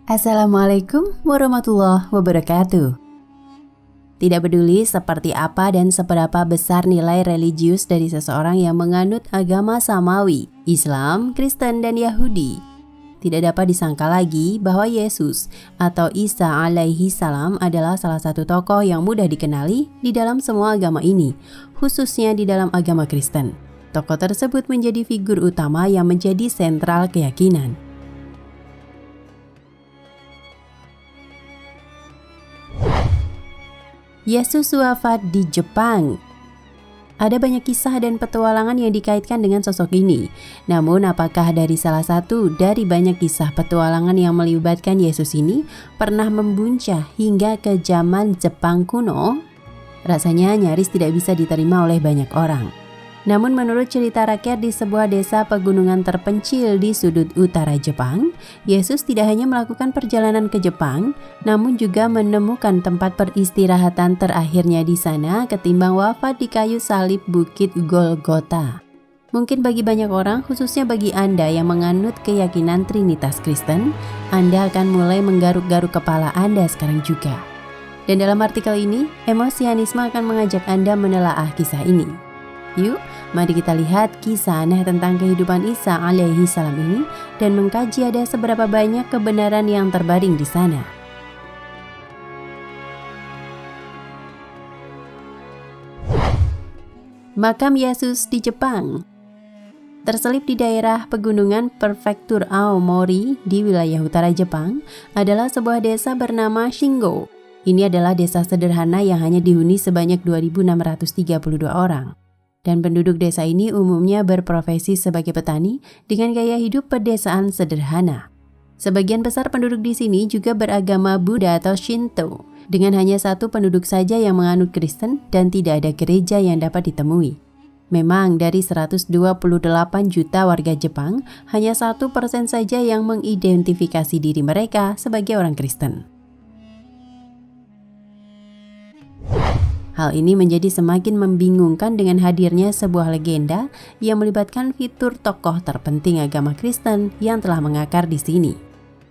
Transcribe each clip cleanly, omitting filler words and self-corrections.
Assalamualaikum warahmatullahi wabarakatuh. Tidak peduli seperti apa dan seberapa besar nilai religius dari seseorang yang menganut agama samawi, Islam, Kristen, dan Yahudi, tidak dapat disangka lagi bahwa Yesus atau Isa alaihi salam adalah salah satu tokoh yang mudah dikenali di dalam semua agama ini, khususnya di dalam agama Kristen. Tokoh tersebut menjadi figur utama yang menjadi sentral keyakinan. Yesus wafat di Jepang. Ada banyak kisah dan petualangan yang dikaitkan dengan sosok ini. Namun apakah dari salah satu dari banyak kisah petualangan yang melibatkan Yesus ini pernah membuncah hingga ke zaman Jepang kuno? Rasanya nyaris tidak bisa diterima oleh banyak orang. Namun menurut cerita rakyat di sebuah desa pegunungan terpencil di sudut utara Jepang, Yesus tidak hanya melakukan perjalanan ke Jepang, namun juga menemukan tempat peristirahatan terakhirnya di sana ketimbang wafat di kayu salib Bukit Golgota. Mungkin bagi banyak orang, khususnya bagi Anda yang menganut keyakinan Trinitas Kristen, Anda akan mulai menggaruk-garuk kepala Anda sekarang juga. Dan dalam artikel ini, Emosianisme akan mengajak Anda menelaah kisah ini. Yuk, mari kita lihat kisah aneh tentang kehidupan Isa alaihi salam ini dan mengkaji ada seberapa banyak kebenaran yang terbaring di sana. Makam Yesus di Jepang. Terselip di daerah pegunungan Prefektur Aomori di wilayah utara Jepang adalah sebuah desa bernama Shingo. Ini adalah desa sederhana yang hanya dihuni sebanyak 2.632 orang. Dan penduduk desa ini umumnya berprofesi sebagai petani dengan gaya hidup pedesaan sederhana. Sebagian besar penduduk di sini juga beragama Buddha atau Shinto, dengan hanya satu penduduk saja yang menganut Kristen dan tidak ada gereja yang dapat ditemui. Memang dari 128 juta warga Jepang, hanya 1% saja yang mengidentifikasi diri mereka sebagai orang Kristen. Hal ini menjadi semakin membingungkan dengan hadirnya sebuah legenda yang melibatkan fitur tokoh terpenting agama Kristen yang telah mengakar di sini.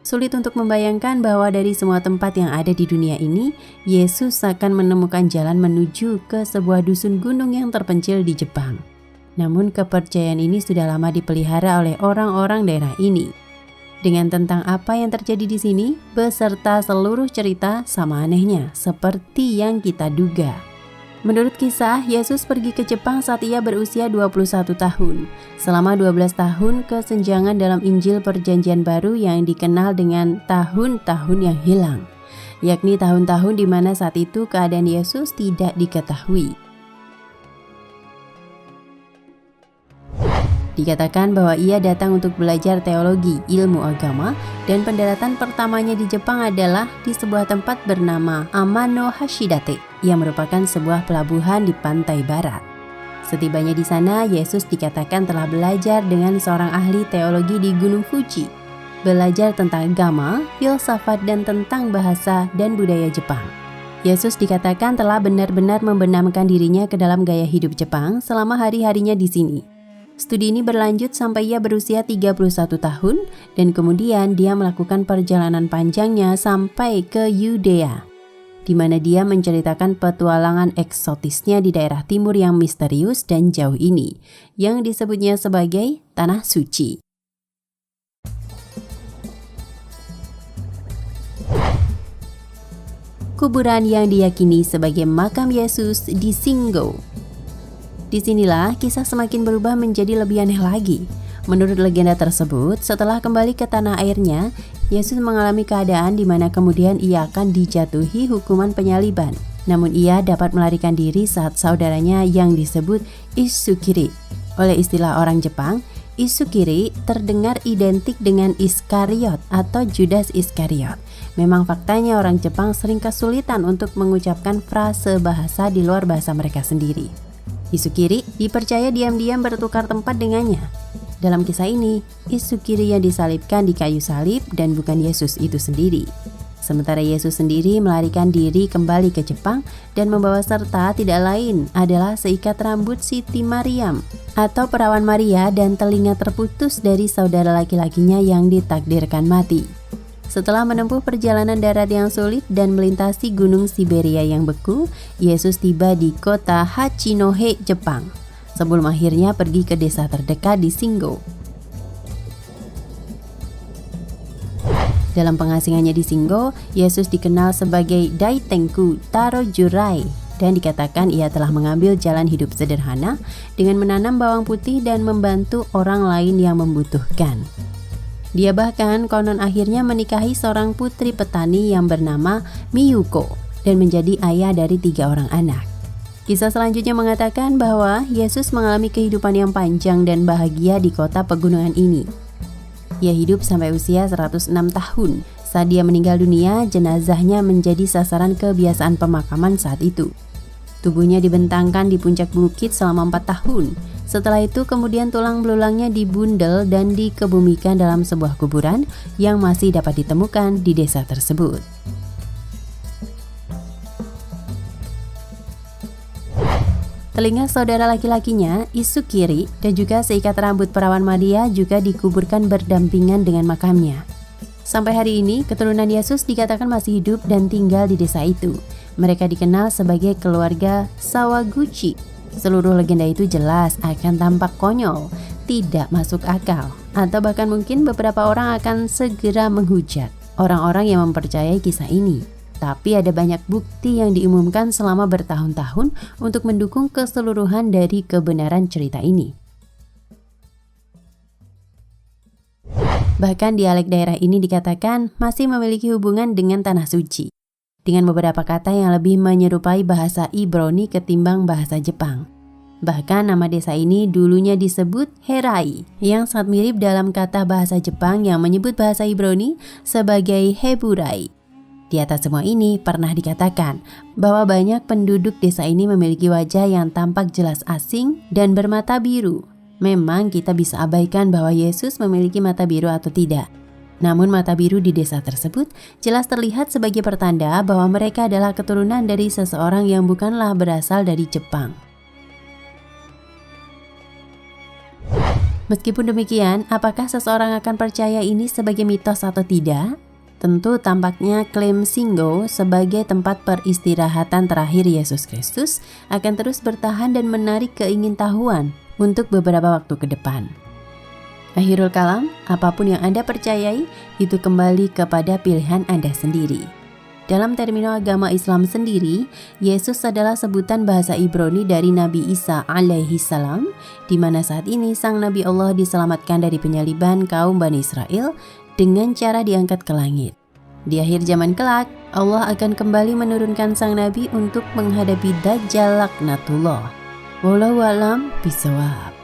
Sulit untuk membayangkan bahwa dari semua tempat yang ada di dunia ini, Yesus akan menemukan jalan menuju ke sebuah dusun gunung yang terpencil di Jepang. Namun kepercayaan ini sudah lama dipelihara oleh orang-orang daerah ini. Dengan tentang apa yang terjadi di sini, beserta seluruh cerita sama anehnya, seperti yang kita duga. Menurut kisah, Yesus pergi ke Jepang saat ia berusia 21 tahun. Selama 12 tahun kesenjangan dalam Injil Perjanjian Baru yang dikenal dengan tahun-tahun yang hilang, yakni tahun-tahun di mana saat itu keadaan Yesus tidak diketahui. Dikatakan bahwa ia datang untuk belajar teologi, ilmu agama, dan pendaratan pertamanya di Jepang adalah di sebuah tempat bernama Amano Hashidate, yang merupakan sebuah pelabuhan di pantai barat. Setibanya di sana, Yesus dikatakan telah belajar dengan seorang ahli teologi di Gunung Fuji, belajar tentang agama, filsafat, dan tentang bahasa dan budaya Jepang. Yesus dikatakan telah benar-benar membenamkan dirinya ke dalam gaya hidup Jepang selama hari-harinya di sini. Studi ini berlanjut sampai ia berusia 31 tahun dan kemudian dia melakukan perjalanan panjangnya sampai ke Yudea, di mana dia menceritakan petualangan eksotisnya di daerah timur yang misterius dan jauh ini, yang disebutnya sebagai Tanah Suci. Kuburan yang diyakini sebagai makam Yesus di Shingo. Disinilah kisah semakin berubah menjadi lebih aneh lagi. Menurut legenda tersebut, setelah kembali ke tanah airnya, Yesus mengalami keadaan di mana kemudian ia akan dijatuhi hukuman penyaliban. Namun ia dapat melarikan diri saat saudaranya yang disebut Isukiri. Oleh istilah orang Jepang, Isukiri terdengar identik dengan Iskariot atau Judas Iskariot. Memang faktanya orang Jepang sering kesulitan untuk mengucapkan frase bahasa di luar bahasa mereka sendiri. Isukiri dipercaya diam-diam bertukar tempat dengannya. Dalam kisah ini, Isukiri yang disalibkan di kayu salib dan bukan Yesus itu sendiri. Sementara Yesus sendiri melarikan diri kembali ke Jepang dan membawa serta tidak lain adalah seikat rambut Siti Maryam atau perawan Maria dan telinga terputus dari saudara laki-lakinya yang ditakdirkan mati. Setelah menempuh perjalanan darat yang sulit dan melintasi gunung Siberia yang beku, Yesus tiba di kota Hachinohe, Jepang, sebelum akhirnya pergi ke desa terdekat di Shingo. Dalam pengasingannya di Shingo, Yesus dikenal sebagai Daitenku Taro Jurai, dan dikatakan ia telah mengambil jalan hidup sederhana dengan menanam bawang putih dan membantu orang lain yang membutuhkan. Dia bahkan konon akhirnya menikahi seorang putri petani yang bernama Miyuko dan menjadi ayah dari 3 orang anak. Kisah selanjutnya mengatakan bahwa Yesus mengalami kehidupan yang panjang dan bahagia di kota pegunungan ini. Ia hidup sampai usia 106 tahun. Saat dia meninggal dunia, jenazahnya menjadi sasaran kebiasaan pemakaman saat itu. Tubuhnya dibentangkan di puncak bukit selama 4 tahun. Setelah itu kemudian tulang belulangnya dibundel dan dikebumikan dalam sebuah kuburan yang masih dapat ditemukan di desa tersebut. Telinga saudara laki-lakinya, isu kiri, dan juga seikat rambut perawan Maria juga dikuburkan berdampingan dengan makamnya. Sampai hari ini, keturunan Yesus dikatakan masih hidup dan tinggal di desa itu. Mereka dikenal sebagai keluarga Sawaguchi. Seluruh legenda itu jelas akan tampak konyol, tidak masuk akal, atau bahkan mungkin beberapa orang akan segera menghujat orang-orang yang mempercayai kisah ini. Tapi ada banyak bukti yang diumumkan selama bertahun-tahun untuk mendukung keseluruhan dari kebenaran cerita ini. Bahkan dialek daerah ini dikatakan masih memiliki hubungan dengan Tanah Suci, dengan beberapa kata yang lebih menyerupai bahasa Ibrani ketimbang bahasa Jepang. Bahkan nama desa ini dulunya disebut Herai, yang sangat mirip dalam kata bahasa Jepang yang menyebut bahasa Ibrani sebagai Heburai. Di atas semua ini pernah dikatakan bahwa banyak penduduk desa ini memiliki wajah yang tampak jelas asing dan bermata biru. Memang kita bisa abaikan bahwa Yesus memiliki mata biru atau tidak. Namun mata biru di desa tersebut jelas terlihat sebagai pertanda bahwa mereka adalah keturunan dari seseorang yang bukanlah berasal dari Jepang. Meskipun demikian, apakah seseorang akan percaya ini sebagai mitos atau tidak? Tentu tampaknya klaim Shingo sebagai tempat peristirahatan terakhir Yesus Kristus akan terus bertahan dan menarik keingintahuan untuk beberapa waktu ke depan. Akhirul kalam, apapun yang Anda percayai, itu kembali kepada pilihan Anda sendiri. Dalam terminologi agama Islam sendiri, Yesus adalah sebutan bahasa Ibrani dari Nabi Isa alaihi salam, di mana saat ini sang Nabi Allah diselamatkan dari penyaliban kaum Bani Israel dengan cara diangkat ke langit. Di akhir zaman kelak, Allah akan kembali menurunkan sang Nabi untuk menghadapi Dajjal laknatullah. Wallahu a'lam bishawab.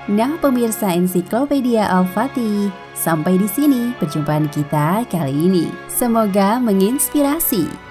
Nah pemirsa Ensiklopedia Al-Fatih, sampai di sini perjumpaan kita kali ini. Semoga menginspirasi.